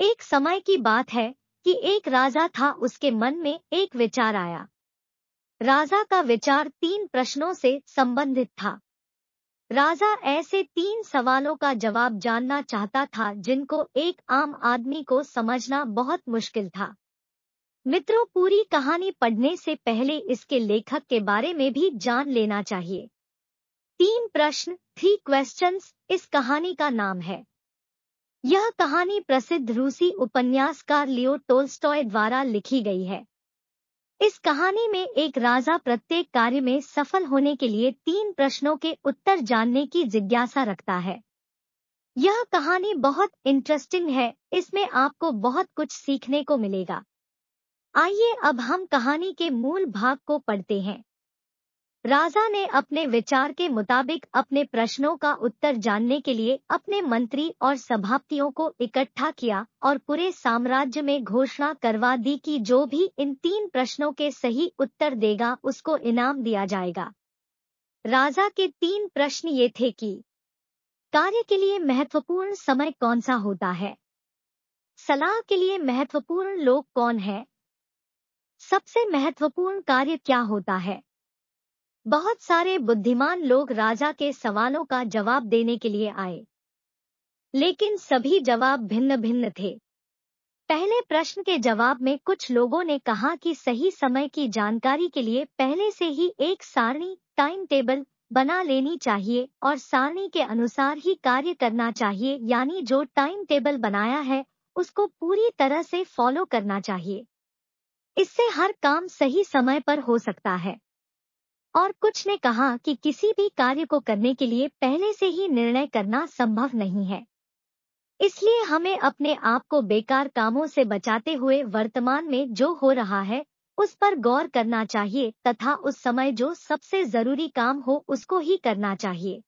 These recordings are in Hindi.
एक समय की बात है कि एक राजा था। उसके मन में एक विचार आया। राजा का विचार 3 प्रश्नों से संबंधित था। राजा ऐसे 3 सवालों का जवाब जानना चाहता था जिनको एक आम आदमी को समझना बहुत मुश्किल था। मित्रों, पूरी कहानी पढ़ने से पहले इसके लेखक के बारे में भी जान लेना चाहिए। 3 प्रश्न, 3 क्वेश्चंस, इस कहानी का नाम है। यह कहानी प्रसिद्ध रूसी उपन्यासकार लियो टोल्स्टॉय द्वारा लिखी गई है। इस कहानी में एक राजा प्रत्येक कार्य में सफल होने के लिए 3 प्रश्नों के उत्तर जानने की जिज्ञासा रखता है। यह कहानी बहुत इंटरेस्टिंग है। इसमें आपको बहुत कुछ सीखने को मिलेगा। आइए अब हम कहानी के मूल भाग को पढ़ते हैं। राजा ने अपने विचार के मुताबिक अपने प्रश्नों का उत्तर जानने के लिए अपने मंत्री और सभापतियों को इकट्ठा किया और पूरे साम्राज्य में घोषणा करवा दी कि जो भी इन 3 प्रश्नों के सही उत्तर देगा उसको इनाम दिया जाएगा। राजा के 3 प्रश्न ये थे कि कार्य के लिए महत्वपूर्ण समय कौन सा होता है? सलाह के लिए महत्वपूर्ण लोग कौन है? सबसे महत्वपूर्ण कार्य क्या होता है? बहुत सारे बुद्धिमान लोग राजा के सवालों का जवाब देने के लिए आए, लेकिन सभी जवाब भिन्न भिन्न थे। पहले प्रश्न के जवाब में कुछ लोगों ने कहा कि सही समय की जानकारी के लिए पहले से ही एक सारणी, टाइम टेबल बना लेनी चाहिए और सारणी के अनुसार ही कार्य करना चाहिए, यानी जो टाइम टेबल बनाया है उसको पूरी तरह से फॉलो करना चाहिए। इससे हर काम सही समय पर हो सकता है। और कुछ ने कहा कि किसी भी कार्य को करने के लिए पहले से ही निर्णय करना संभव नहीं है। इसलिए हमें अपने आप को बेकार कामों से बचाते हुए वर्तमान में जो हो रहा है उस पर गौर करना चाहिए तथा उस समय जो सबसे जरूरी काम हो उसको ही करना चाहिए।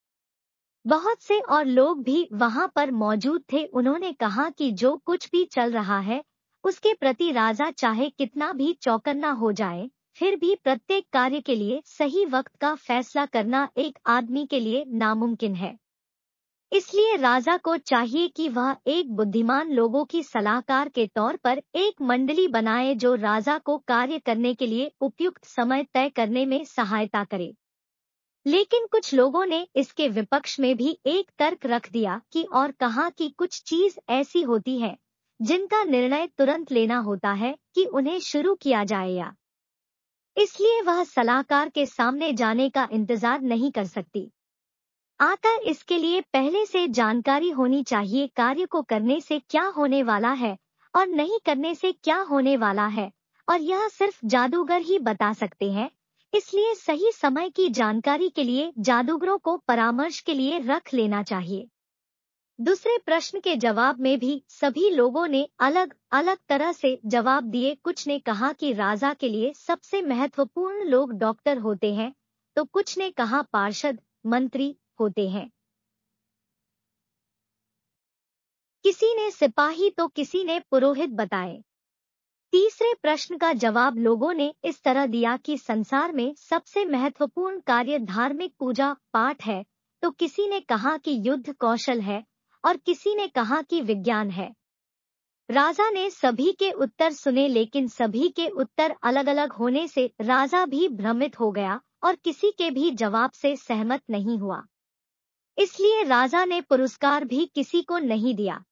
बहुत से और लोग भी वहां पर मौजूद थे। उन्होंने कहा कि जो कुछ भी चल रहा है उसके प्रति राजा चाहे कितना भी चौकन्ना हो जाए, फिर भी प्रत्येक कार्य के लिए सही वक्त का फैसला करना एक आदमी के लिए नामुमकिन है। इसलिए राजा को चाहिए कि वह एक बुद्धिमान लोगों की सलाहकार के तौर पर एक मंडली बनाए जो राजा को कार्य करने के लिए उपयुक्त समय तय करने में सहायता करे। लेकिन कुछ लोगों ने इसके विपक्ष में भी एक तर्क रख दिया कि और कहा कि कुछ चीज ऐसी होती है जिनका निर्णय तुरंत लेना होता है कि उन्हें शुरू किया जाए या इसलिए वह सलाहकार के सामने जाने का इंतजार नहीं कर सकती। आकर इसके लिए पहले से जानकारी होनी चाहिए कार्य को करने से क्या होने वाला है और नहीं करने से क्या होने वाला है, और यह सिर्फ जादूगर ही बता सकते हैं। इसलिए सही समय की जानकारी के लिए जादूगरों को परामर्श के लिए रख लेना चाहिए। दूसरे प्रश्न के जवाब में भी सभी लोगों ने अलग अलग तरह से जवाब दिए। कुछ ने कहा कि राजा के लिए सबसे महत्वपूर्ण लोग डॉक्टर होते हैं, तो कुछ ने कहा पार्षद, मंत्री होते हैं। किसी ने सिपाही तो किसी ने पुरोहित बताए। तीसरे प्रश्न का जवाब लोगों ने इस तरह दिया कि संसार में सबसे महत्वपूर्ण कार्य धार्मिक पूजा पाठ है, तो किसी ने कहा कि युद्ध कौशल है और किसी ने कहा कि विज्ञान है। राजा ने सभी के उत्तर सुने, लेकिन सभी के उत्तर अलग अलग होने से राजा भी भ्रमित हो गया और किसी के भी जवाब से सहमत नहीं हुआ। इसलिए राजा ने पुरस्कार भी किसी को नहीं दिया।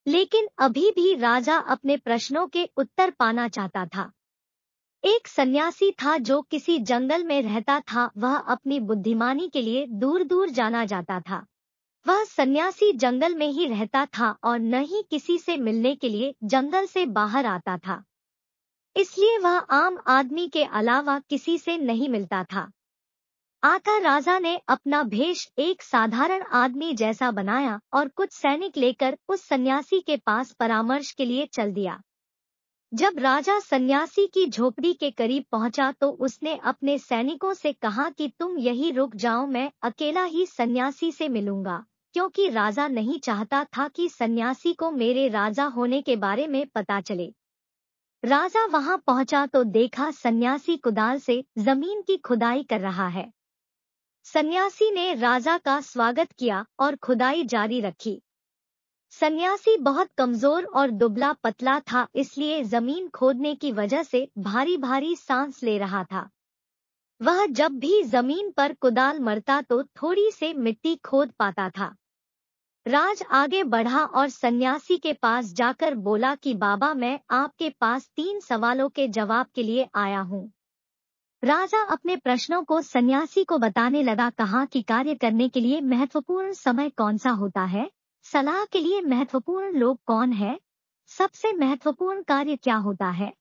लेकिन अभी भी राजा अपने प्रश्नों के उत्तर पाना चाहता था। एक सन्यासी था जो किसी जंगल में रहता था। वह अपनी बुद्धिमानी के लिए दूर दूर जाना जाता था। वह सन्यासी जंगल में ही रहता था और न ही किसी से मिलने के लिए जंगल से बाहर आता था। इसलिए वह आम आदमी के अलावा किसी से नहीं मिलता था। आकर राजा ने अपना भेष एक साधारण आदमी जैसा बनाया और कुछ सैनिक लेकर उस सन्यासी के पास परामर्श के लिए चल दिया। जब राजा सन्यासी की झोपड़ी के करीब पहुंचा तो उसने अपने सैनिकों से कहा कि तुम यहीं रुक जाओ, मैं अकेला ही सन्यासी से मिलूंगा, क्योंकि राजा नहीं चाहता था कि सन्यासी को मेरे राजा होने के बारे में पता चले। राजा वहां पहुंचा तो देखा सन्यासी कुदाल से जमीन की खुदाई कर रहा है। सन्यासी ने राजा का स्वागत किया और खुदाई जारी रखी। सन्यासी बहुत कमजोर और दुबला पतला था, इसलिए जमीन खोदने की वजह से भारी भारी सांस ले रहा था। वह जब भी जमीन पर कुदाल मरता तो थोड़ी से मिट्टी खोद पाता था। राज आगे बढ़ा और सन्यासी के पास जाकर बोला कि बाबा, मैं आपके पास 3 सवालों के जवाब के लिए आया हूँ। राजा अपने प्रश्नों को सन्यासी को बताने लगा। कहा कि कार्य करने के लिए महत्वपूर्ण समय कौन सा होता है, सलाह के लिए महत्वपूर्ण लोग कौन है, सबसे महत्वपूर्ण कार्य क्या होता है,